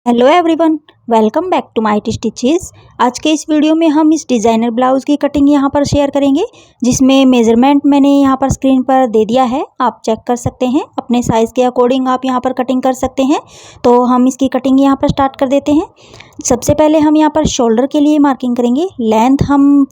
Hello everyone, welcome back to my stitches. आज के इस वीडियो में हम इस डिज़ाइनर ब्लाउज़ की कटिंग यहाँ पर शेयर करेंगे, जिसमें मेज़रमेंट मैंने यहाँ पर स्क्रीन पर दे दिया है। आप चेक कर सकते हैं, अपने साइज़ के अकॉर्डिंग आप यहाँ पर कटिंग कर सकते हैं। तो हम इसकी कटिंग यहाँ पर स्टार्ट कर देते हैं। सबसे पहले हम यहाँ पर शोल्डर के लिए मार्किंग करेंगे। लेंथ हम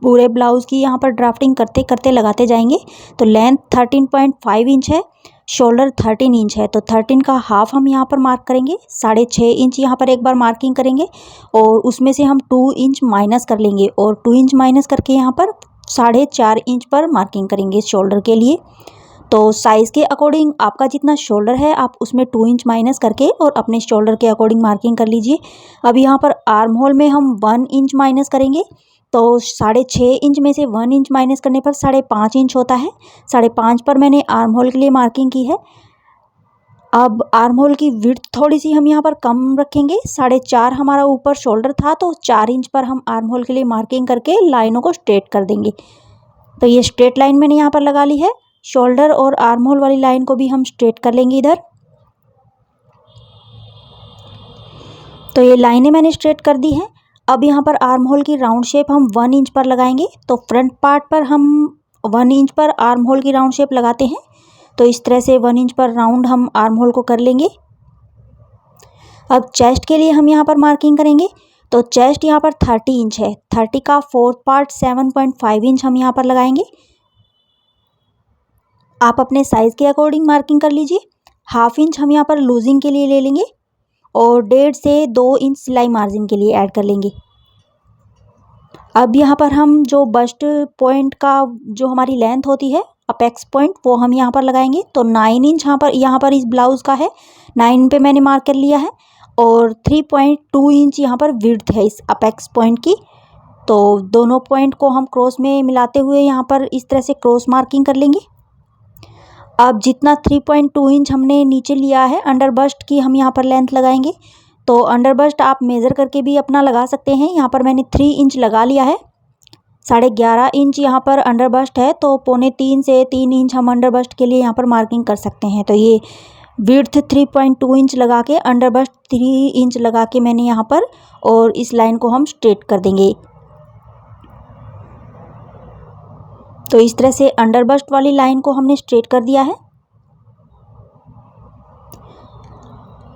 पूरे ब्लाउज़ की यहाँ पर ड्राफ्टिंग करते करते लगाते जाएंगे। तो लेंथ 13.5 इंच है, शोल्डर 13 इंच है, तो 13 का हाफ हम यहाँ पर मार्क करेंगे। 6.5 इंच यहाँ पर एक बार मार्किंग करेंगे और उसमें से हम 2 इंच माइनस कर लेंगे और 2 इंच माइनस करके यहाँ पर 4.5 इंच पर मार्किंग करेंगे शोल्डर के लिए। तो साइज़ के अकॉर्डिंग आपका जितना शोल्डर है आप उसमें 2 इंच माइनस करके और अपने शोल्डर के अकॉर्डिंग मार्किंग कर लीजिए। अब यहाँ पर आर्म होल में हम 1 इंच माइनस करेंगे। तो 6.5 इंच में से 1 इंच माइनस करने पर 5.5 इंच होता है। 5.5 पर मैंने आर्म होल के लिए मार्किंग की है। अब आर्म होल की विड्थ थोड़ी सी हम यहाँ पर कम रखेंगे। 4.5 हमारा ऊपर शोल्डर था, तो 4 इंच पर हम आर्म होल के लिए मार्किंग करके लाइनों को स्ट्रेट कर देंगे। तो ये स्ट्रेट लाइन मैंने यहाँ पर लगा ली है। शोल्डर और आर्म होल वाली लाइन को भी हम स्ट्रेट कर लेंगे इधर। तो ये लाइनें मैंने स्ट्रेट कर दी हैं। अब यहाँ पर आर्म होल की राउंड शेप हम 1 इंच पर लगाएंगे। तो फ्रंट पार्ट पर हम 1 इंच पर आर्म होल की राउंड शेप लगाते हैं। तो इस तरह से 1 इंच पर राउंड हम आर्म होल को कर लेंगे। अब चेस्ट के लिए हम यहाँ पर मार्किंग करेंगे। तो चेस्ट यहाँ पर 30 इंच है, 30 का फोर्थ पार्ट 7.5 इंच हम यहाँ पर लगाएंगे। आप अपने साइज़ के अकॉर्डिंग मार्किंग कर लीजिए। हाफ इंच हम यहाँ पर लूजिंग के लिए ले लेंगे और 1.5 से 2 इंच सिलाई मार्जिन के लिए ऐड कर लेंगे। अब यहाँ पर हम जो बस्ट पॉइंट का जो हमारी लेंथ होती है, अपेक्स पॉइंट, वो हम यहाँ पर लगाएंगे। तो 9 इंच यहाँ पर इस ब्लाउज़ का है, 9 पे मैंने मार्क कर लिया है और 3.2 इंच यहाँ पर विड्थ है इस अपेक्स पॉइंट की। तो दोनों पॉइंट को हम क्रॉस में मिलाते हुए यहाँ पर इस तरह से क्रॉस मार्किंग कर लेंगे। अब जितना 3.2 इंच हमने नीचे लिया है अंडर बस्ट की, हम यहाँ पर लेंथ लगाएंगे। तो अंडर बस्ट आप मेज़र करके भी अपना लगा सकते हैं। यहाँ पर मैंने 3 इंच लगा लिया है। 11.5 इंच यहाँ पर अंडर बस्ट है, तो 2.25 से 3 इंच हम अंडर बस्ट के लिए यहाँ पर मार्किंग कर सकते हैं। तो ये विड्थ 3.2 इंच लगा के, अंडर बस्ट 3 इंच लगा के मैंने यहाँ पर, और इस लाइन को हम स्ट्रेट कर देंगे। तो इस तरह से अंडर बस्ट वाली लाइन को हमने स्ट्रेट कर दिया है।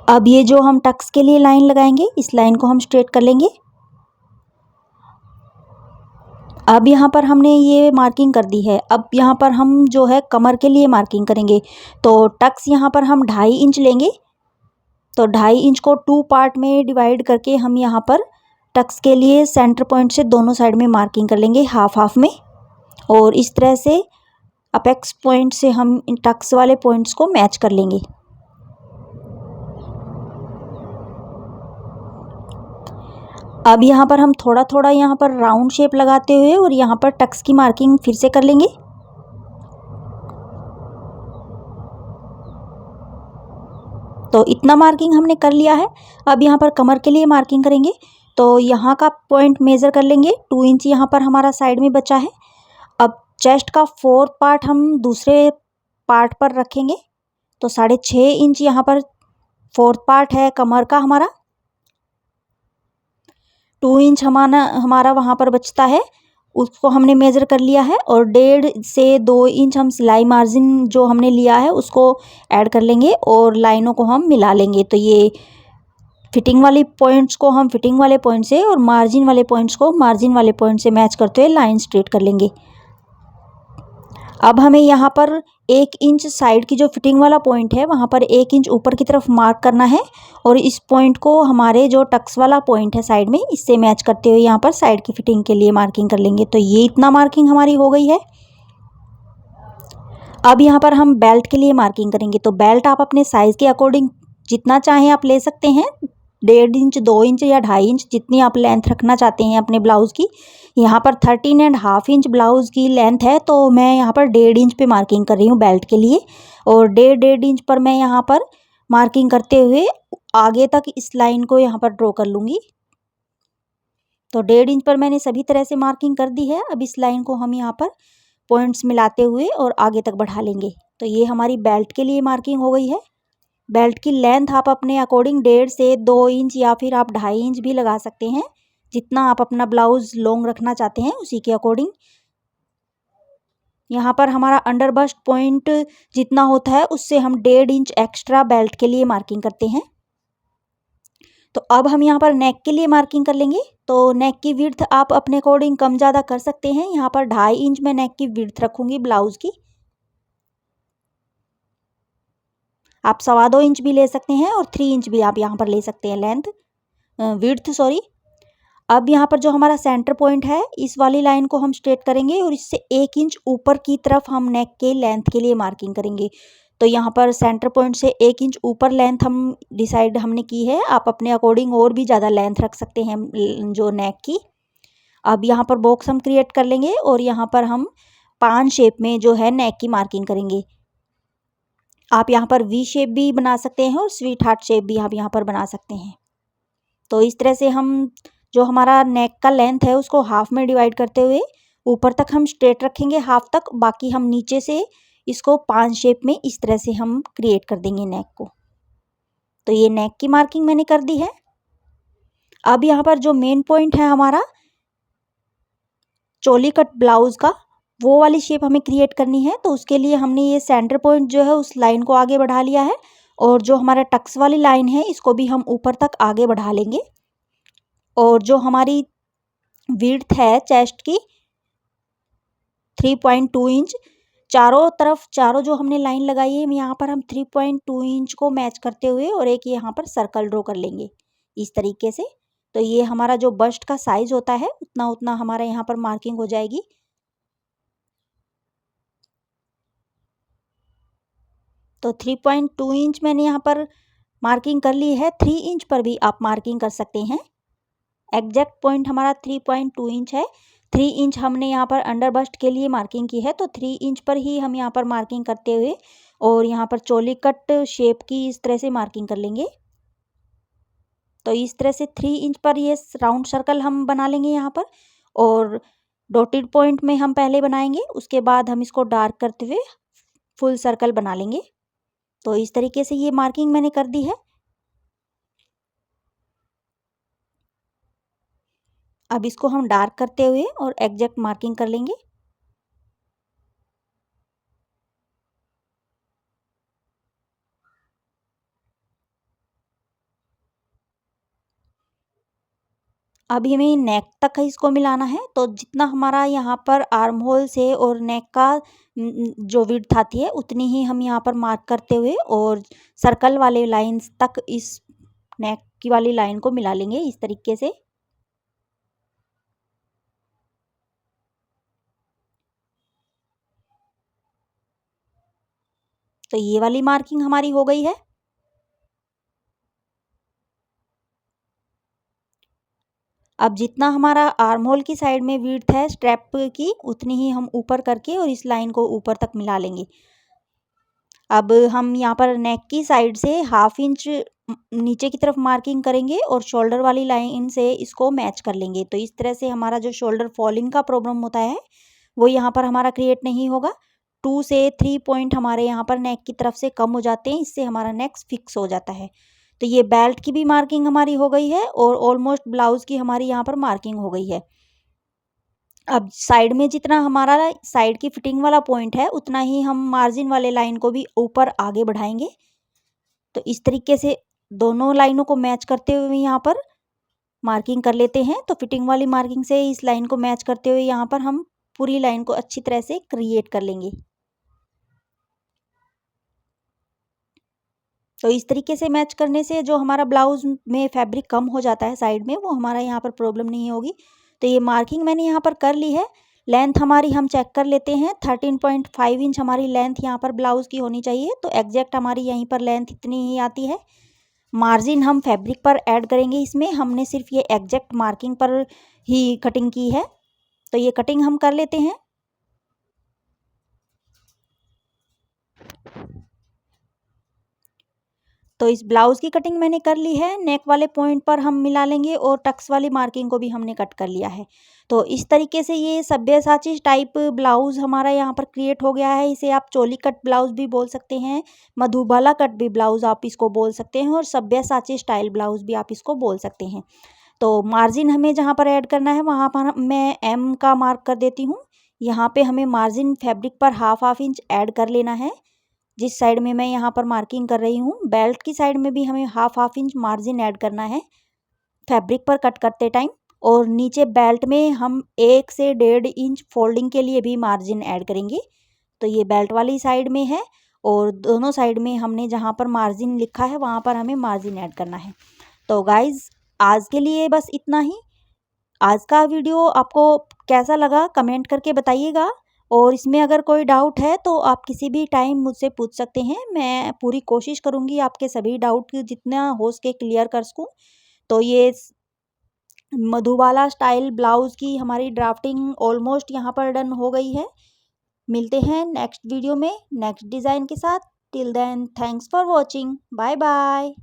अब ये जो हम टक्स के लिए लाइन लगाएंगे, इस लाइन को हम स्ट्रेट कर लेंगे। अब यहाँ पर हमने ये मार्किंग कर दी है। अब यहाँ पर हम जो है कमर के लिए मार्किंग करेंगे। तो टक्स यहाँ पर हम 2.5 इंच लेंगे। तो 2.5 इंच को 2 पार्ट में डिवाइड करके हम यहाँ पर टक्स के लिए सेंटर पॉइंट से दोनों साइड में मार्किंग कर लेंगे, हाफ हाफ में। और इस तरह से अपेक्स पॉइंट से हम इन टक्स वाले पॉइंट्स को मैच कर लेंगे। अब यहाँ पर हम थोड़ा थोड़ा यहाँ पर राउंड शेप लगाते हुए और यहाँ पर टक्स की मार्किंग फिर से कर लेंगे। तो इतना मार्किंग हमने कर लिया है। अब यहाँ पर कमर के लिए मार्किंग करेंगे। तो यहाँ का पॉइंट मेज़र कर लेंगे, 2 इंच यहाँ पर हमारा साइड में बचा है। अब चेस्ट का 4th पार्ट हम दूसरे पार्ट पर रखेंगे। तो 6.5 इंच यहाँ पर 4th पार्ट है कमर का हमारा। 2 इंच हमारा वहाँ पर बचता है, उसको हमने मेज़र कर लिया है। और 1.5 से 2 इंच हम सिलाई मार्जिन जो हमने लिया है उसको ऐड कर लेंगे और लाइनों को हम मिला लेंगे। तो ये फिटिंग वाली पॉइंट्स को हम फिटिंग वाले पॉइंट से और मार्जिन वाले पॉइंट्स को मार्जिन वाले पॉइंट से मैच करते हुए लाइन स्ट्रेट कर लेंगे। अब हमें यहाँ पर 1 इंच साइड की जो फिटिंग वाला पॉइंट है वहाँ पर 1 इंच ऊपर की तरफ मार्क करना है और इस पॉइंट को हमारे जो टक्स वाला पॉइंट है साइड में, इससे मैच करते हुए यहाँ पर साइड की फिटिंग के लिए मार्किंग कर लेंगे। तो ये इतना मार्किंग हमारी हो गई है। अब यहाँ पर हम बेल्ट के लिए मार्किंग करेंगे। तो बेल्ट आप अपने साइज़ के अकॉर्डिंग जितना चाहें आप ले सकते हैं, 1.5 इंच, 2 इंच या 2.5 इंच, जितनी आप लेंथ रखना चाहते हैं अपने ब्लाउज़ की। यहाँ पर 13.5 इंच ब्लाउज़ की लेंथ है, तो मैं यहाँ पर 1.5 इंच पे मार्किंग कर रही हूँ बेल्ट के लिए। और 1.5 इंच पर मैं यहाँ पर मार्किंग करते हुए आगे तक इस लाइन को यहाँ पर ड्रॉ कर लूँगी। तो 1.5 इंच पर मैंने सभी तरह से मार्किंग कर दी है। अब इस लाइन को हम यहाँ पर पॉइंट्स मिलाते हुए और आगे तक बढ़ा लेंगे। तो ये हमारी बेल्ट के लिए मार्किंग हो गई है। बेल्ट की लेंथ आप अपने अकॉर्डिंग 1.5 से 2 इंच या फिर आप 2.5 इंच भी लगा सकते हैं, जितना आप अपना ब्लाउज़ लॉन्ग रखना चाहते हैं उसी के अकॉर्डिंग। यहाँ पर हमारा अंडर बस्ट पॉइंट जितना होता है उससे हम 1.5 इंच एक्स्ट्रा बेल्ट के लिए मार्किंग करते हैं। तो अब हम यहाँ पर नेक के लिए मार्किंग कर लेंगे। तो नेक की विड्थ आप अपने अकॉर्डिंग कम ज़्यादा कर सकते हैं। यहाँ पर 2.5 इंच में नेक की विड्थ रखूँगी ब्लाउज़ की। आप 2.25 इंच भी ले सकते हैं और 3 इंच भी आप यहाँ पर ले सकते हैं लेंथ विड्थ सॉरी। अब यहाँ पर जो हमारा सेंटर पॉइंट है इस वाली लाइन को हम स्ट्रेट करेंगे और इससे 1 इंच ऊपर की तरफ हम नेक के लेंथ के लिए मार्किंग करेंगे। तो यहाँ पर सेंटर पॉइंट से 1 इंच ऊपर लेंथ हम डिसाइड हमने की है। आप अपने अकॉर्डिंग और भी ज़्यादा लेंथ रख सकते हैं जो नेक की। अब यहाँ पर बॉक्स हम क्रिएट कर लेंगे और यहाँ पर हम 5 शेप में जो है नेक की मार्किंग करेंगे। आप यहाँ पर वी शेप भी बना सकते हैं और स्वीट हार्ट शेप भी आप यहाँ पर बना सकते हैं। तो इस तरह से हम जो हमारा नेक का लेंथ है उसको हाफ में डिवाइड करते हुए ऊपर तक हम स्ट्रेट रखेंगे हाफ तक, बाकी हम नीचे से इसको 5 शेप में इस तरह से हम क्रिएट कर देंगे नेक को। तो ये नेक की मार्किंग मैंने कर दी है। अब यहाँ पर जो मेन पॉइंट है हमारा चोली कट ब्लाउज का, वो वाली शेप हमें क्रिएट करनी है। तो उसके लिए हमने ये सेंटर पॉइंट जो है उस लाइन को आगे बढ़ा लिया है और जो हमारा टक्स वाली लाइन है इसको भी हम ऊपर तक आगे बढ़ा लेंगे। और जो हमारी विड्थ है चेस्ट की 3.2 इंच, चारों तरफ चारों जो हमने लाइन लगाई है यहाँ पर हम 3.2 इंच को मैच करते हुए और एक यहाँ पर सर्कल ड्रॉ कर लेंगे इस तरीके से। तो ये हमारा जो बस्ट का साइज होता है उतना उतना हमारा यहाँ पर मार्किंग हो जाएगी। तो 3.2 इंच मैंने यहाँ पर मार्किंग कर ली है। 3 इंच पर भी आप मार्किंग कर सकते हैं। एग्जैक्ट पॉइंट हमारा 3.2 इंच है। 3 इंच हमने यहाँ पर अंडर बस्ट के लिए मार्किंग की है, तो 3 इंच पर ही हम यहाँ पर मार्किंग करते हुए और यहाँ पर चोली कट शेप की इस तरह से मार्किंग कर लेंगे। तो इस तरह से 3 इंच पर ये राउंड सर्कल हम बना लेंगे यहाँ पर, और डॉटेड पॉइंट में हम पहले बनाएंगे, उसके बाद हम इसको डार्क करते हुए फुल सर्कल बना लेंगे। तो इस तरीके से ये मार्किंग मैंने कर दी है। अब इसको हम डार्क करते हुए और एग्जैक्ट मार्किंग कर लेंगे। अभी हमें नेक तक इसको मिलाना है। तो जितना हमारा यहाँ पर आर्म होल से और नेक का जो विड्थ आती है उतनी ही हम यहाँ पर मार्क करते हुए और सर्कल वाले लाइंस तक इस नेक की वाली लाइन को मिला लेंगे इस तरीके से। तो ये वाली मार्किंग हमारी हो गई है। अब जितना हमारा आर्म होल की साइड में विड्थ है स्ट्रैप की उतनी ही हम ऊपर करके और इस लाइन को ऊपर तक मिला लेंगे। अब हम यहाँ पर नेक की साइड से 1/2 इंच नीचे की तरफ मार्किंग करेंगे और शोल्डर वाली लाइन से इसको मैच कर लेंगे। तो इस तरह से हमारा जो शोल्डर फॉलिंग का प्रॉब्लम होता है वो यहाँ पर हमारा क्रिएट नहीं होगा। 2 से 3 पॉइंट हमारे यहाँ पर नेक की तरफ से कम हो जाते हैं, इससे हमारा नेक फिक्स हो जाता है। तो ये बेल्ट की भी मार्किंग हमारी हो गई है और ऑलमोस्ट ब्लाउज की हमारी यहाँ पर मार्किंग हो गई है। अब साइड में जितना हमारा साइड की फिटिंग वाला पॉइंट है उतना ही हम मार्जिन वाले लाइन को भी ऊपर आगे बढ़ाएंगे। तो इस तरीके से दोनों लाइनों को मैच करते हुए यहाँ पर मार्किंग कर लेते हैं। तो फिटिंग वाली मार्किंग से इस लाइन को मैच करते हुए यहाँ पर हम पूरी लाइन को अच्छी तरह से क्रिएट कर लेंगे। तो इस तरीके से मैच करने से जो हमारा ब्लाउज में फैब्रिक कम हो जाता है साइड में, वो हमारा यहाँ पर प्रॉब्लम नहीं होगी। तो ये मार्किंग मैंने यहाँ पर कर ली है। लेंथ हमारी हम चेक कर लेते हैं। 13.5 इंच हमारी लेंथ यहाँ पर ब्लाउज़ की होनी चाहिए। तो एग्जैक्ट हमारी यहीं पर लेंथ इतनी ही आती है। मार्जिन हम फैब्रिक पर ऐड करेंगे, इसमें हमने सिर्फ ये एग्जैक्ट मार्किंग पर ही कटिंग की है। तो ये कटिंग हम कर लेते हैं। तो इस ब्लाउज़ की कटिंग मैंने कर ली है। नेक वाले पॉइंट पर हम मिला लेंगे और टक्स वाली मार्किंग को भी हमने कट कर लिया है। तो इस तरीके से ये सब्यसाची टाइप ब्लाउज़ हमारा यहाँ पर क्रिएट हो गया है। इसे आप चोली कट ब्लाउज़ भी बोल सकते हैं, मधुबाला कट भी ब्लाउज़ आप इसको बोल सकते हैं और सब्यसाची स्टाइल ब्लाउज़ भी आप इसको बोल सकते हैं। तो मार्जिन हमें जहाँ पर ऐड करना है वहाँ पर मैं एम का मार्क कर देती हूँ। यहाँ पे हमें मार्जिन फैब्रिक पर हाफ इंच ऐड कर लेना है। जिस साइड में मैं यहाँ पर मार्किंग कर रही हूँ, बेल्ट की साइड में भी हमें हाफ इंच मार्जिन ऐड करना है फैब्रिक पर कट करते टाइम। और नीचे बेल्ट में हम 1 से 1.5 इंच फोल्डिंग के लिए भी मार्जिन ऐड करेंगे। तो ये बेल्ट वाली साइड में है और दोनों साइड में हमने जहाँ पर मार्जिन लिखा है वहाँ पर हमें मार्जिन ऐड करना है। तो गाइज़ आज के लिए बस इतना ही। आज का वीडियो आपको कैसा लगा कमेंट करके बताइएगा और इसमें अगर कोई डाउट है तो आप किसी भी टाइम मुझसे पूछ सकते हैं। मैं पूरी कोशिश करूँगी आपके सभी डाउट जितना हो सके क्लियर कर सकूँ। तो ये मधुबाला स्टाइल ब्लाउज़ की हमारी ड्राफ्टिंग ऑलमोस्ट यहाँ पर डन हो गई है। मिलते हैं नेक्स्ट वीडियो में नेक्स्ट डिज़ाइन के साथ। Till then thanks for watching. Bye bye.